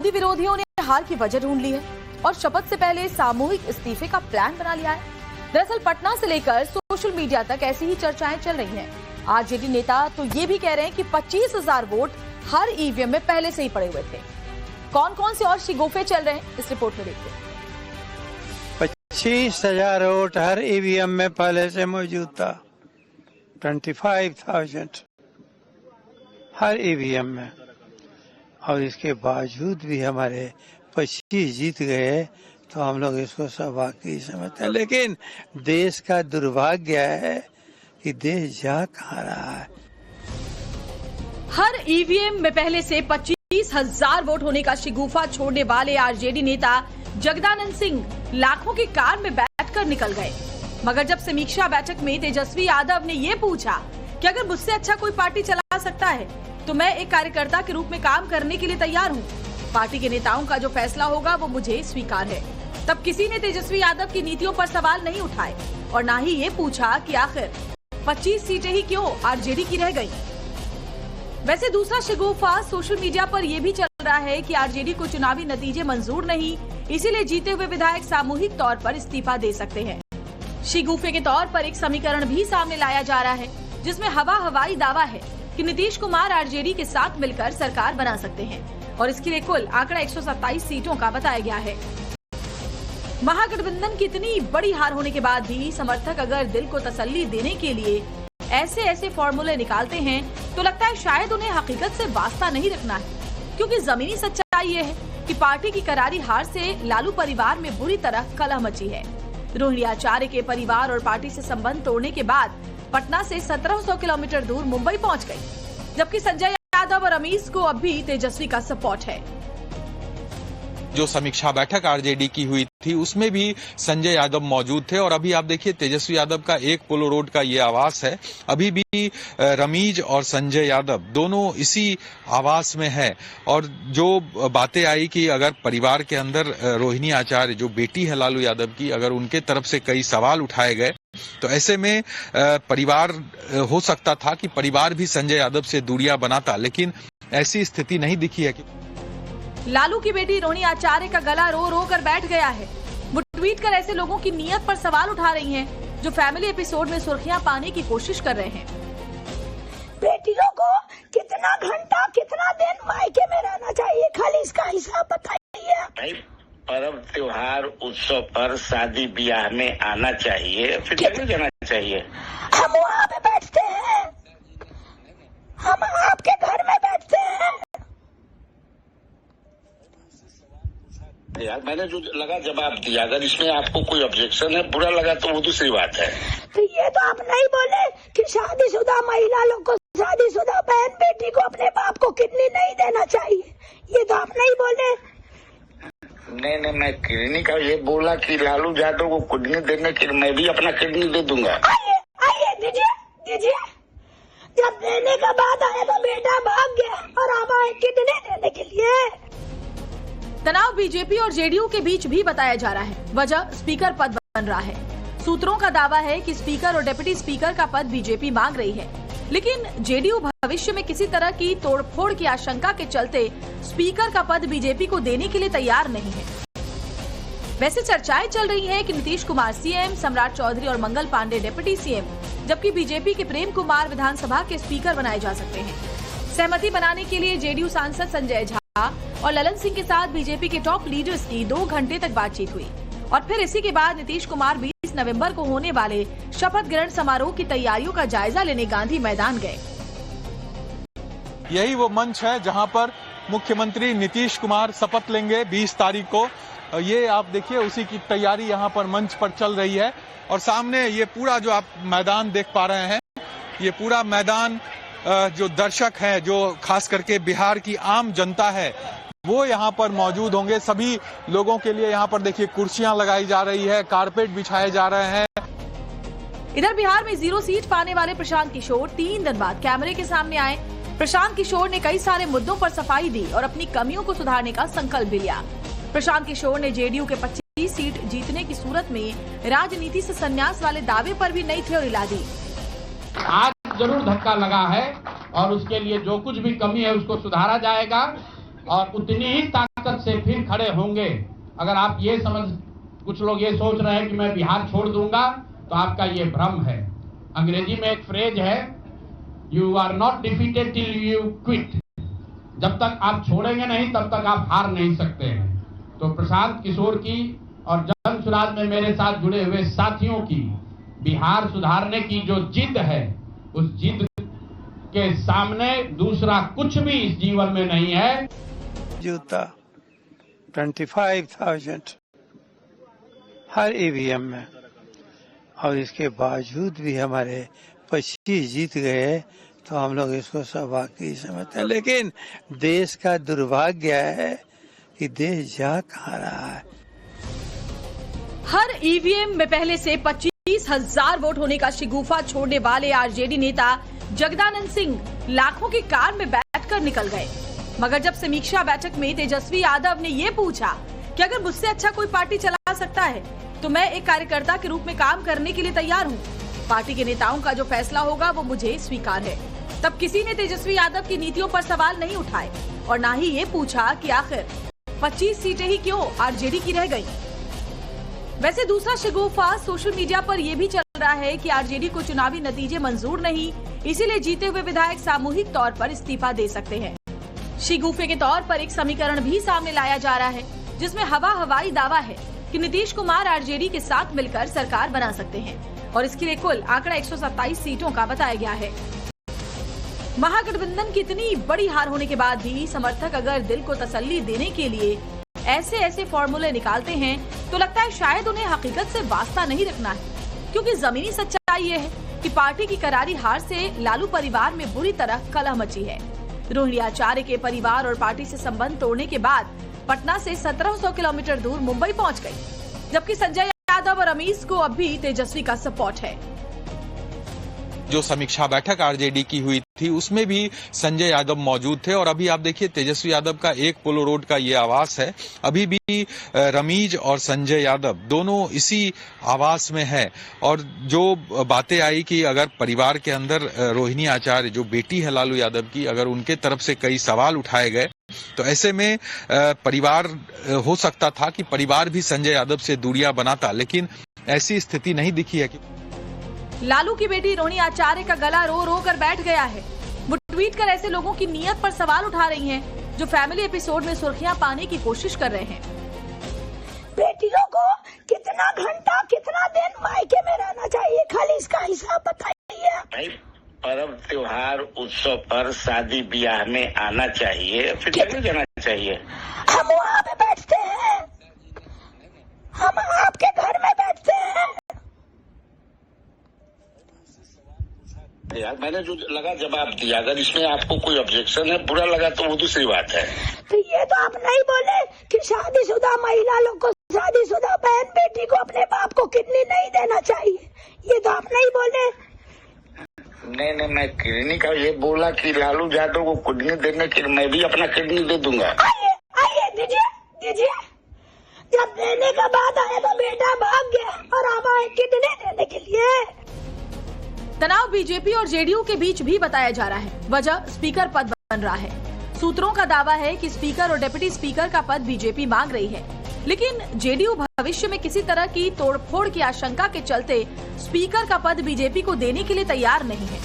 मोदी विरोधियों ने हार की वजह ढूंढ ली है और शपथ से पहले सामूहिक इस्तीफे का प्लान बना लिया है। दरअसल पटना से लेकर सोशल मीडिया तक ऐसी ही चर्चाएं चल रही हैं। आरजेडी नेता तो ये भी कह रहे हैं कि 25,000 वोट हर ईवीएम में पहले से ही पड़े हुए थे। कौन कौन से और शिगुफे चल रहे हैं इस रिपोर्ट में देखते हैं। 25,000 वोट हर ईवीएम में पहले से मौजूद था। 25,000 हर ईवीएम में, और इसके बावजूद भी हमारे 25 जीत गए, तो हम लोग इसको सौभाग्य समझते हैं। लेकिन देश का दुर्भाग्य है कि देश जा कहाँ रहा है। हर ईवीएम में पहले से 25,000 वोट होने का शिगुफा छोड़ने वाले आरजेडी नेता जगदानंद सिंह लाखों की कार में बैठकर निकल गए। मगर जब समीक्षा बैठक में तेजस्वी यादव ने ये पूछा कि अगर मुझसे अच्छा कोई पार्टी चला सकता है तो मैं एक कार्यकर्ता के रूप में काम करने के लिए तैयार हूँ। पार्टी के नेताओं का जो फैसला होगा वो मुझे स्वीकार है। तब किसी ने तेजस्वी यादव की नीतियों पर सवाल नहीं उठाए और न ही ये पूछा कि आखिर 25 सीटें ही क्यों आरजेडी की रह गयी। वैसे दूसरा शिगुफा सोशल मीडिया पर यह भी चल रहा है कि आरजेडी को चुनावी नतीजे मंजूर नहीं, इसीलिए जीते हुए विधायक सामूहिक तौर पर इस्तीफा दे सकते हैं। शिगुफे के तौर पर एक समीकरण भी सामने लाया जा रहा है जिसमें हवाई दावा है कि नीतीश कुमार आरजेडी के साथ मिलकर सरकार बना सकते हैं और इसके लिए कुल आंकड़ा 127 सीटों का बताया गया है। महागठबंधन की इतनी बड़ी हार होने के बाद भी समर्थक अगर दिल को तसल्ली देने के लिए ऐसे फॉर्मूले निकालते हैं तो लगता है शायद उन्हें हकीकत से वास्ता नहीं रखना है, क्योंकि जमीनी सच्चाई ये है कि पार्टी की करारी हार से लालू परिवार में बुरी तरह कलह मची है। रोहिणी आचार्य के परिवार और पार्टी से संबंध तोड़ने के बाद पटना से 1700 किलोमीटर दूर मुंबई पहुंच गई, जबकि संजय यादव और अमीश को अब भी तेजस्वी का सपोर्ट है। जो समीक्षा बैठक आरजेडी की हुई थी उसमें भी संजय यादव मौजूद थे और अभी आप देखिए तेजस्वी यादव का एक पोलो रोड का ये आवास है। अभी भी रमीज और संजय यादव दोनों इसी आवास में है और जो बातें आई कि अगर परिवार के अंदर रोहिणी आचार्य जो बेटी है लालू यादव की, अगर उनके तरफ से कई सवाल उठाए गए तो ऐसे में परिवार हो सकता था कि परिवार भी संजय यादव से दूरियां बनाता, लेकिन ऐसी स्थिति नहीं दिखी है। लालू की बेटी रोहिणी आचार्य का गला रो रो कर बैठ गया है। वो ट्वीट कर ऐसे लोगों की नीयत पर सवाल उठा रही हैं जो फैमिली एपिसोड में सुर्खियां पाने की कोशिश कर रहे हैं। बेटियों को कितना घंटा कितना दिन मायके में रहना चाहिए, खाली इसका हिसाब बताइए। भाई पर्व त्योहार उत्सव पर शादी ब्याह में आना चाहिए, फिर नहीं जाना चाहिए। हम वहाँ पे बैठते हैं, हम आपके घर में बैठते हैं। यार मैंने जो लगा जवाब दिया, अगर इसमें आपको कोई ऑब्जेक्शन है, बुरा लगा तो वो दूसरी बात है। तो ये तो आप नहीं बोले कि शादीशुदा महिला लोग को, शादीशुदा बहन बेटी को अपने बाप को किडनी नहीं देना चाहिए, ये तो आप नहीं बोले। नहीं, मैं किडनी का ये बोला कि लालू यादव को किडनी देने के लिए मैं भी अपना किडनी दे दूंगा। आइए दीजिए। जब देने का बात आया तो बेटा भाग गया और आप आए किडनी देने के लिए। तनाव बीजेपी और जेडीयू के बीच भी बताया जा रहा है। वजह स्पीकर पद बन रहा है। सूत्रों का दावा है कि स्पीकर और डिप्टी स्पीकर का पद बीजेपी मांग रही है, लेकिन जेडीयू भविष्य में किसी तरह की तोड़फोड़ की आशंका के चलते स्पीकर का पद बीजेपी को देने के लिए तैयार नहीं है। वैसे चर्चाएं चल रही हैं कि नीतीश कुमार सीएम, सम्राट चौधरी और मंगल पांडे डिप्टी सीएम, जबकि बीजेपी के प्रेम कुमार विधानसभा के स्पीकर बनाए जा सकते हैं। सहमति बनाने के लिए जेडीयू सांसद संजय झा और ललन सिंह के साथ बीजेपी के टॉप लीडर्स की 2 घंटे तक बातचीत हुई और फिर इसी के बाद नीतीश कुमार 20 नवंबर को होने वाले शपथ ग्रहण समारोह की तैयारियों का जायजा लेने गांधी मैदान गए। यही वो मंच है जहां पर मुख्यमंत्री नीतीश कुमार शपथ लेंगे 20 तारीख को। ये आप देखिए उसी की तैयारी यहां पर मंच पर चल रही है और सामने ये पूरा जो आप मैदान देख पा रहे हैं, ये पूरा मैदान जो दर्शक हैं, जो खास करके बिहार की आम जनता है, वो यहाँ पर मौजूद होंगे। सभी लोगों के लिए यहाँ पर देखिए कुर्सियां लगाई जा रही है, कारपेट बिछाए जा रहे हैं। इधर बिहार में 0 सीट पाने वाले प्रशांत किशोर 3 दिन बाद कैमरे के सामने आए। प्रशांत किशोर ने कई सारे मुद्दों पर सफाई दी और अपनी कमियों को सुधारने का संकल्प भी लिया। प्रशांत किशोर ने जेडीयू के 25 सीट जीतने की सूरत में राजनीति से संन्यास वाले दावे पर भी नई थ्योरी ला दी। आज जरूर धक्का लगा है और उसके लिए जो कुछ भी कमी है उसको सुधारा जाएगा और उतनी ही ताकत से फिर खड़े होंगे। अगर आप ये कुछ लोग ये सोच रहे हैं कि मैं बिहार छोड़ दूंगा, तो आपका ये भ्रम है। अंग्रेजी में एक फ्रेज है, you are not defeated till you quit. जब तक आप छोड़ेंगे नहीं तब तक आप हार नहीं सकते हैं। तो प्रशांत किशोर की और जन सुराज में मेरे साथ जुड़े हुए साथियों की बिहार सुधारने की जो जिद है, उस जिद के सामने दूसरा कुछ भी इस जीवन में नहीं है। जूता 25,000 हर ईवीएम में, और इसके बावजूद भी हमारे 25 जीत गए, तो हम लोग इसको सौभाग्य समझते हैं। लेकिन देश का दुर्भाग्य है कि देश जा कहाँ रहा है। हर ईवीएम में पहले से 25,000 वोट होने का शिगुफा छोड़ने वाले आरजेडी नेता जगदानंद सिंह लाखों की कार में बैठकर निकल गए। मगर जब समीक्षा बैठक में तेजस्वी यादव ने ये पूछा कि अगर मुझसे अच्छा कोई पार्टी चला सकता है तो मैं एक कार्यकर्ता के रूप में काम करने के लिए तैयार हूँ। पार्टी के नेताओं का जो फैसला होगा वो मुझे स्वीकार है। तब किसी ने तेजस्वी यादव की नीतियों पर सवाल नहीं उठाए और न ही ये पूछा कि आखिर 25 सीटें ही क्यों आरजेडी की रह गई। वैसे दूसरा शिगुफा सोशल मीडिया पर यह भी चल रहा है कि आरजेडी को चुनावी नतीजे मंजूर नहीं, इसीलिए जीते हुए विधायक सामूहिक तौर पर इस्तीफा दे सकते हैं। शिगुफे के तौर पर एक समीकरण भी सामने लाया जा रहा है, जिसमें हवाई दावा है कि नीतीश कुमार आरजेडी के साथ मिलकर सरकार बना सकते हैं और इसके लिए कुल आंकड़ा 127 सीटों का बताया गया है। महागठबंधन की इतनी बड़ी हार होने के बाद भी समर्थक अगर दिल को तसल्ली देने के लिए ऐसे फॉर्मूले निकालते हैं, तो लगता है शायद उन्हें हकीकत से वास्ता नहीं रखना है, क्योंकि जमीनी सच्चाई ये है कि पार्टी की करारी हार से लालू परिवार में बुरी तरह कलह मची है। रोहिणी आचार्य के परिवार और पार्टी से संबंध तोड़ने के बाद पटना से 1700 किलोमीटर दूर मुंबई पहुंच गई, जबकि संजय यादव और अमीश को अब भी तेजस्वी का सपोर्ट है। जो समीक्षा बैठक आरजेडी की हुई थी उसमें भी संजय यादव मौजूद थे और अभी आप देखिए तेजस्वी यादव का एक पोलो रोड का ये आवास है। अभी भी रमीज और संजय यादव दोनों इसी आवास में है और जो बातें आई कि अगर परिवार के अंदर रोहिणी आचार्य जो बेटी है लालू यादव की, अगर उनके तरफ से कई सवाल उठाए गए तो ऐसे में परिवार हो सकता था कि परिवार भी संजय यादव से दूरियां बनाता, लेकिन ऐसी स्थिति नहीं दिखी है कि लालू की बेटी रोहिणी आचार्य का गला रो रो कर बैठ गया है। वो ट्वीट कर ऐसे लोगों की नीयत पर सवाल उठा रही हैं जो फैमिली एपिसोड में सुर्खियां पाने की कोशिश कर रहे हैं। बेटियों को कितना घंटा कितना दिन मायके में रहना चाहिए, खाली इसका हिसाब बताइए। भाई पर्व त्योहार उत्सव पर शादी ब्याह में आना चाहिए, फिर चले जाना चाहिए। हम वहाँ पे बैठते हैं, हम आपके घर में बैठते हैं। यार मैंने जो लगा जवाब दिया, अगर इसमें आपको कोई ऑब्जेक्शन है, बुरा लगा तो वो दूसरी बात है। तो ये तो आप नहीं बोले कि शादीशुदा महिला लोग को, शादीशुदा बहन बेटी को अपने बाप को किडनी नहीं देना चाहिए, ये तो आप नहीं बोले। नहीं, मैं किडनी का ये बोला कि लालू यादव को किडनी देने के लिए मैं भी अपना किडनी दे दूंगा। आइए दीजिए। जब देने का बात आया तो बेटा भाग गया और अब आए किडनी देने के लिए। तनाव बीजेपी और जेडीयू के बीच भी बताया जा रहा है। वजह स्पीकर पद बन रहा है। सूत्रों का दावा है कि स्पीकर और डिप्टी स्पीकर का पद बीजेपी मांग रही है, लेकिन जेडीयू भविष्य में किसी तरह की तोड़फोड़ की आशंका के चलते स्पीकर का पद बीजेपी को देने के लिए तैयार नहीं है।